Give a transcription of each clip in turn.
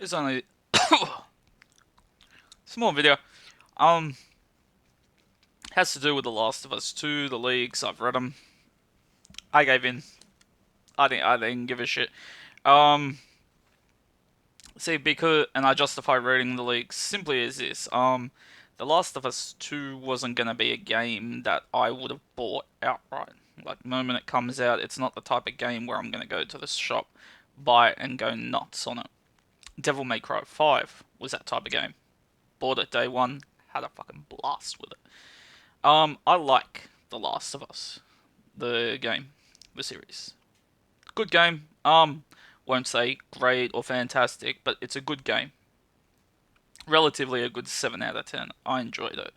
It's only small video. Um, has to do with The Last of Us 2, the leaks. I've read them. I gave in. I didn't give a shit. Um, see, because and I justify reading the leaks simply as this. The Last of Us 2 wasn't gonna be a game that I would have bought outright. Like the moment it comes out, it's not the type of game where I'm gonna go to the shop, buy it, and go nuts on it. Devil May Cry 5 was that type of game. Bought it day one, had a fucking blast with it. I like The Last of Us, the game, the series. Good game. Won't say great or fantastic, but it's a good game. Relatively a good 7 out of 10. I enjoyed it.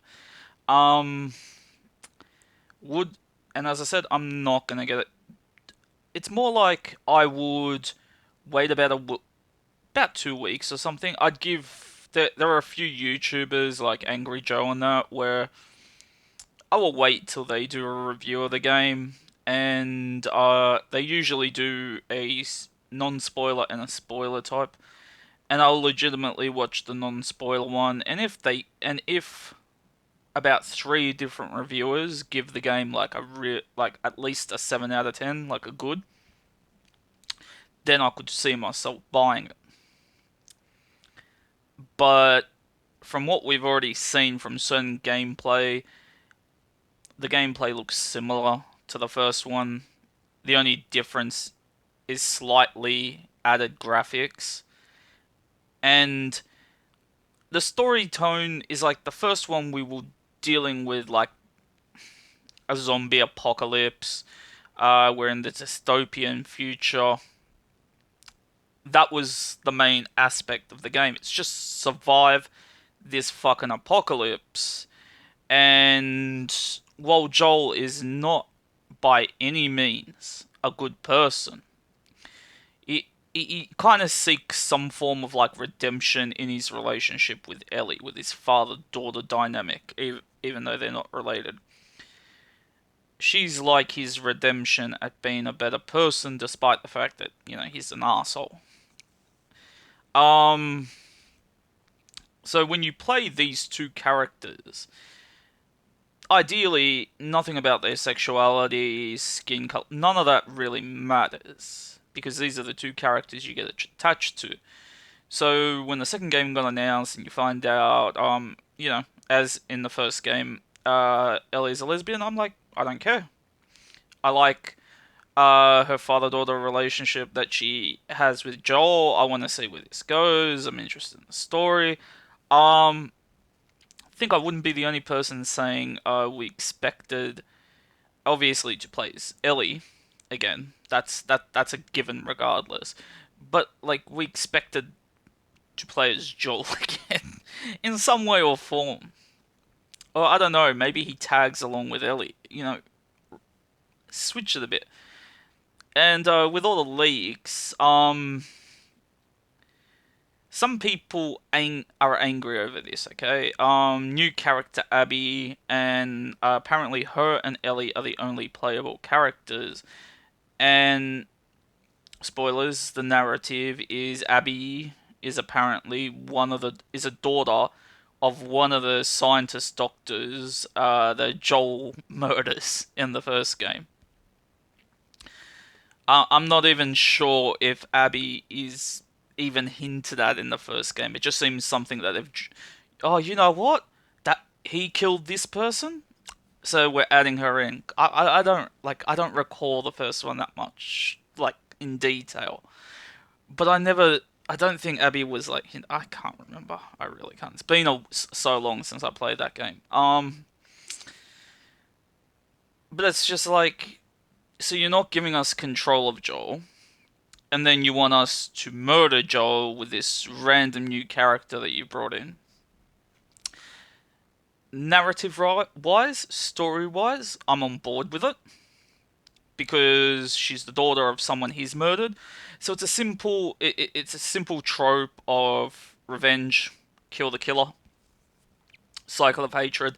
Um, would, and as I said, I'm not gonna get it. It's more like I would wait about 2 weeks or something. I'd give there are a few YouTubers like Angry Joe and that where I will wait till they do a review of the game, and they usually do a non-spoiler and a spoiler type, and I'll legitimately watch the non-spoiler one, and if about three different reviewers give the game like at least a 7 out of 10, like a good, then I could see myself buying it. But from what we've already seen from certain gameplay, the gameplay looks similar to the first one. The only difference is slightly added graphics. And the story tone is like the first one we were dealing with like a zombie apocalypse. We're in the dystopian future. That was the main aspect of the game. It's just survive this fucking apocalypse. And while Joel is not by any means a good person, he kind of seeks some form of like redemption in his relationship with Ellie, with his father-daughter dynamic, even though they're not related. She's like his redemption at being a better person, despite the fact that he's an asshole. Um, so when you play these two characters, ideally nothing about their sexuality, skin color, none of that really matters because these are the two characters you get attached to. So when the second game got announced and you find out, as in the first game, Ellie's a lesbian, I'm like, I don't care. I like her father-daughter relationship that she has with Joel. I want to see where this goes. I'm interested in the story. I think I wouldn't be the only person saying we expected, obviously, to play as Ellie again. That's a given regardless. But like we expected to play as Joel again in some way or form. Or I don't know, maybe he tags along with Ellie. Switch it a bit. And with all the leaks, some people are angry over this. Okay, new character Abby, and apparently her and Ellie are the only playable characters. And spoilers, the narrative is Abby is apparently is a daughter of one of the scientist doctors that Joel murders in the first game. I'm not even sure if Abby is even hinted at in the first game. It just seems something that they've. Oh, you know what? That he killed this person, so we're adding her in. I don't like. I don't recall the first one that much, like in detail. But I never. I don't think Abby was like. I can't remember. I really can't. It's been so long since I played that game. But it's just like. So you're not giving us control of Joel, and then you want us to murder Joel with this random new character that you brought in. Narrative wise, story wise, I'm on board with it because she's the daughter of someone he's murdered. So it's a simple trope of revenge, kill the killer, cycle of hatred,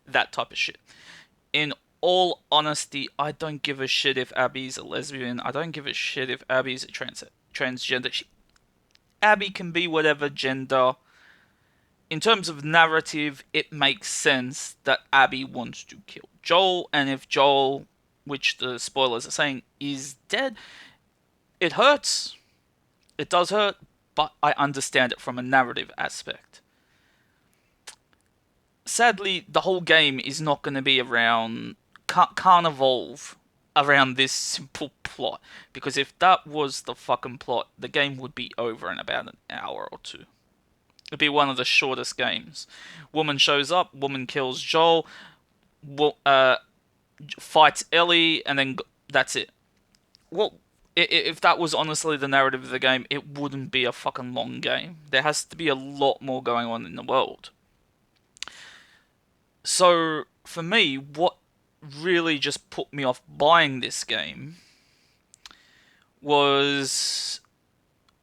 that type of shit. In all honesty, I don't give a shit if Abby's a lesbian. I don't give a shit if Abby's a transgender. Abby can be whatever gender. In terms of narrative, it makes sense that Abby wants to kill Joel, and if Joel, which the spoilers are saying, is dead, it hurts. It does hurt, but I understand it from a narrative aspect. Sadly, the whole game is not going to be around, can't evolve around this simple plot, because if that was the fucking plot, the game would be over in about an hour or two. It'd be one of the shortest games. Woman shows up, woman kills Joel, fights Ellie, and then that's it. Well, if that was honestly the narrative of the game, it wouldn't be a fucking long game. There has to be a lot more going on in the world. So, for me, what really just put me off buying this game was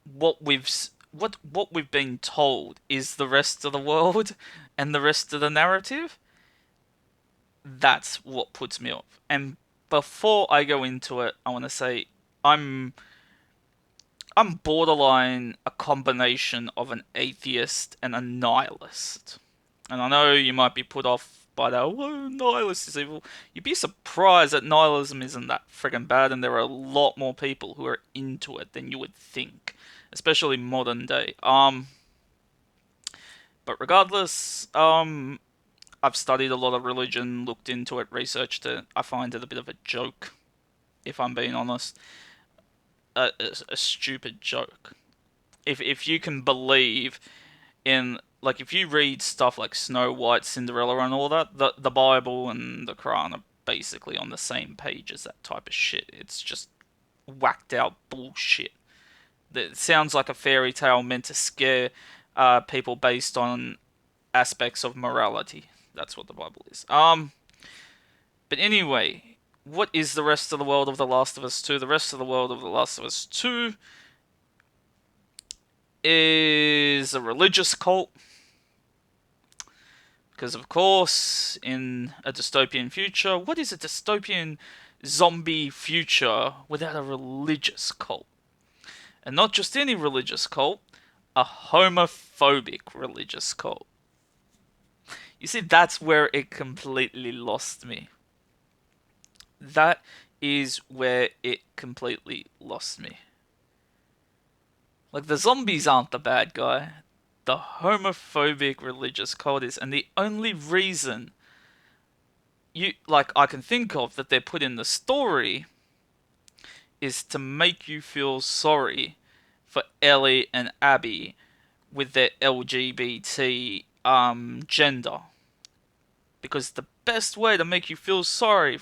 what we've been told is the rest of the world and the rest of the narrative. That's what puts me off. And before I go into it, I want to say I'm I'm borderline a combination of an atheist and a nihilist. And I know you might be put off by that, oh, nihilist is evil. You'd be surprised that nihilism isn't that friggin' bad, and there are a lot more people who are into it than you would think, especially modern day. But regardless, I've studied a lot of religion, looked into it, researched it. I find it a bit of a joke, if I'm being honest. A stupid joke. If you can believe in, like, if you read stuff like Snow White, Cinderella, and all that, the Bible and the Quran are basically on the same page as that type of shit. It's just whacked out bullshit. It sounds like a fairy tale meant to scare people based on aspects of morality. That's what the Bible is. But anyway, what is the rest of the world of The Last of Us 2? The rest of the world of The Last of Us 2 is a religious cult. Because, of course, in a dystopian future, what is a dystopian zombie future without a religious cult? And not just any religious cult, a homophobic religious cult. You see, that's where it completely lost me. That is where it completely lost me. Like, the zombies aren't the bad guy. The homophobic religious cult is, and the only reason I can think of that they're put in the story is to make you feel sorry for Ellie and Abby with their LGBT gender. Because the best way to make you feel sorry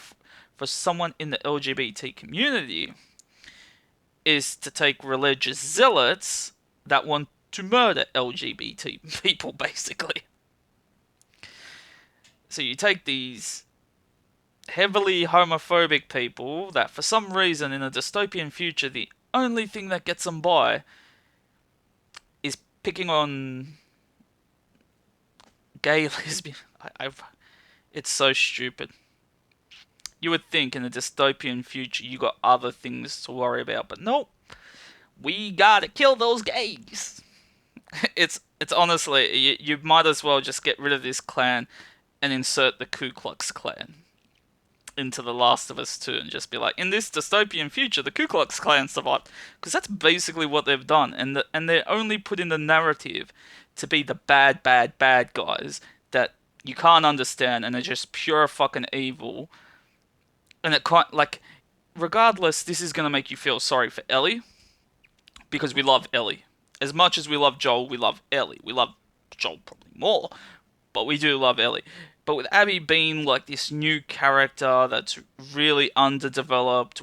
for someone in the LGBT community is to take religious zealots that want to murder LGBT people, basically. So you take these heavily homophobic people that, for some reason, in a dystopian future, the only thing that gets them by is picking on gay lesbian. It's so stupid. You would think in a dystopian future you got other things to worry about, but nope. We gotta kill those gays. It's honestly, you might as well just get rid of this clan and insert the Ku Klux Klan into The Last of Us 2 and just be like, in this dystopian future, the Ku Klux Klan survived. Because that's basically what they've done. And they're only put in the narrative to be the bad guys that you can't understand and are just pure fucking evil. And it can't, like, regardless, this is going to make you feel sorry for Ellie. Because we love Ellie. As much as we love Joel, we love Ellie. We love Joel probably more, but we do love Ellie. But with Abby being like this new character that's really underdeveloped,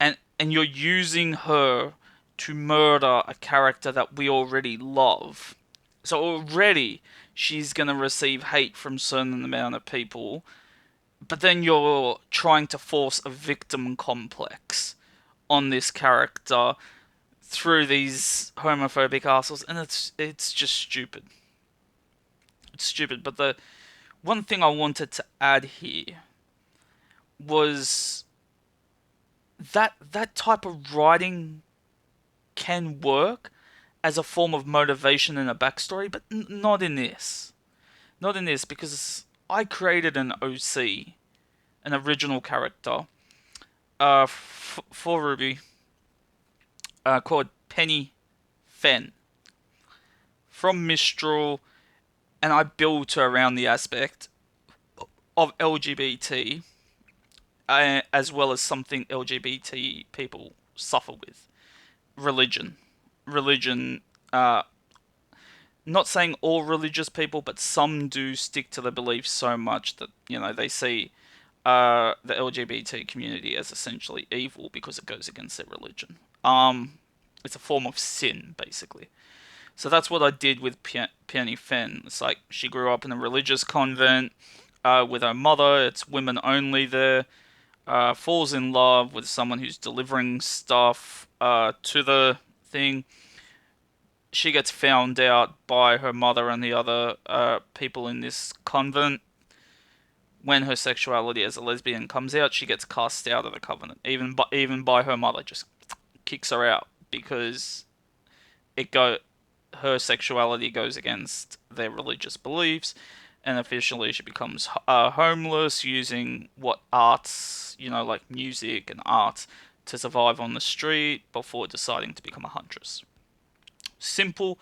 and you're using her to murder a character that we already love. So already she's gonna receive hate from a certain amount of people, but then you're trying to force a victim complex on this character through these homophobic assholes, and it's just stupid. It's stupid, but the one thing I wanted to add here was that type of writing can work as a form of motivation and a backstory, but not in this. Not in this, because I created an OC, an original character, for Ruby, called Penny Fen from Mistral, and I built her around the aspect of LGBT, as well as something LGBT people suffer with: religion. Religion. Not saying all religious people, but some do stick to their beliefs so much that they see the LGBT community as essentially evil because it goes against their religion. It's a form of sin, basically. So that's what I did with Peony Fen. It's like she grew up in a religious convent with her mother. It's women only there. Falls in love with someone who's delivering stuff to the thing. She gets found out by her mother and the other people in this convent. When her sexuality as a lesbian comes out, she gets cast out of the covenant. Even by her mother, just kicks her out because it go her sexuality goes against their religious beliefs, and officially she becomes homeless, using what arts, like music and art, to survive on the street before deciding to become a huntress. Simple,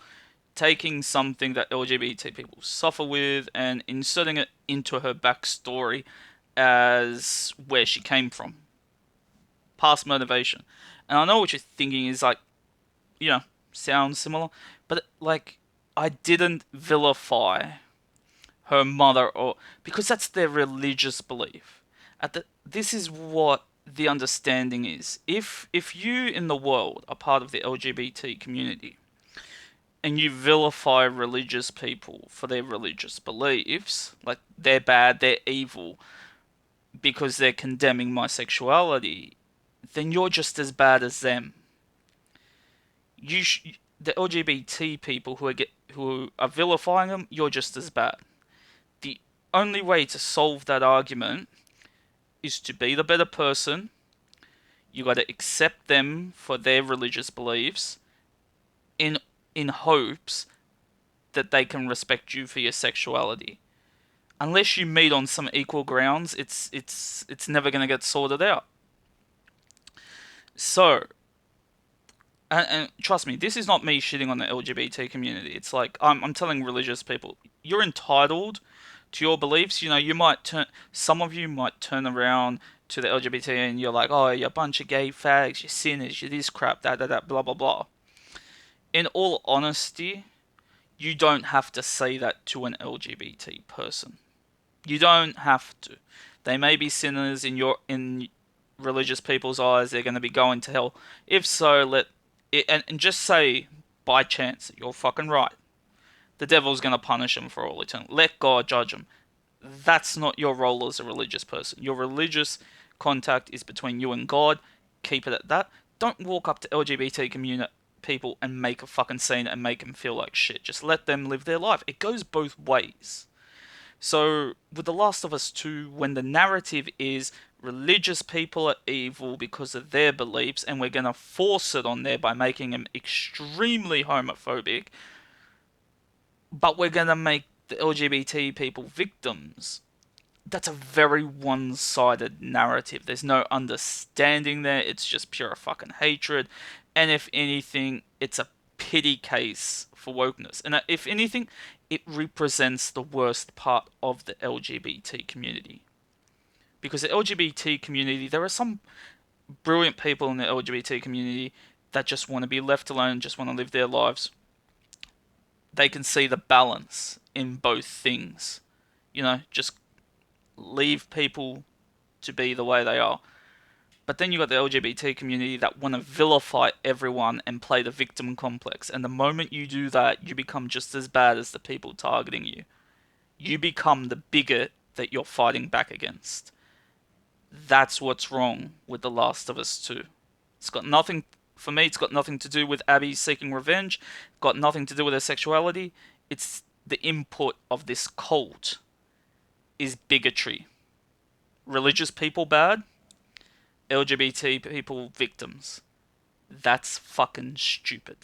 taking something that LGBT people suffer with and inserting it into her backstory as where she came from, past motivation. And I know what you're thinking is like, sounds similar, but like, I didn't vilify her mother, or because that's their religious belief. This is what the understanding is. If you in the world are part of the LGBT community and you vilify religious people for their religious beliefs, like they're bad, they're evil because they're condemning my sexuality, then you're just as bad as them. The LGBT people who are vilifying them, you're just as bad. The only way to solve that argument is to be the better person. You got to accept them for their religious beliefs, in hopes that they can respect you for your sexuality. Unless you meet on some equal grounds, it's never going to get sorted out. So, and trust me, this is not me shitting on the LGBT community. It's like I'm telling religious people, you're entitled to your beliefs. Some of you might turn around to the LGBT and you're like, oh, you're a bunch of gay fags, you're sinners, you're this crap, that, blah blah blah. In all honesty, you don't have to say that to an LGBT person. You don't have to. They may be sinners in religious people's eyes. They're going to be going to hell. If so, let it, and just say by chance that you're fucking right. The devil's going to punish them for all eternity. Let God judge them. That's not your role as a religious person. Your religious contact is between you and God. Keep it at that. Don't walk up to LGBT community people and make a fucking scene and make them feel like shit. Just let them live their life. It goes both ways. So, with The Last of Us 2, when the narrative is religious people are evil because of their beliefs, and we're going to force it on there by making them extremely homophobic, but we're going to make the LGBT people victims, that's a very one-sided narrative. There's no understanding there. It's just pure fucking hatred. And if anything, it's a pity case for wokeness. And if anything, it represents the worst part of the LGBT community. Because the LGBT community, there are some brilliant people in the LGBT community that just want to be left alone, just want to live their lives. They can see the balance in both things. Just leave people to be the way they are. But then you got the LGBT community that want to vilify everyone and play the victim complex. And the moment you do that, you become just as bad as the people targeting you. You become the bigot that you're fighting back against. That's what's wrong with The Last of Us 2. For me, it's got nothing to do with Abby seeking revenge. Got nothing to do with her sexuality. It's the input of this cult is bigotry. Religious people bad, LGBT people victims. That's fucking stupid.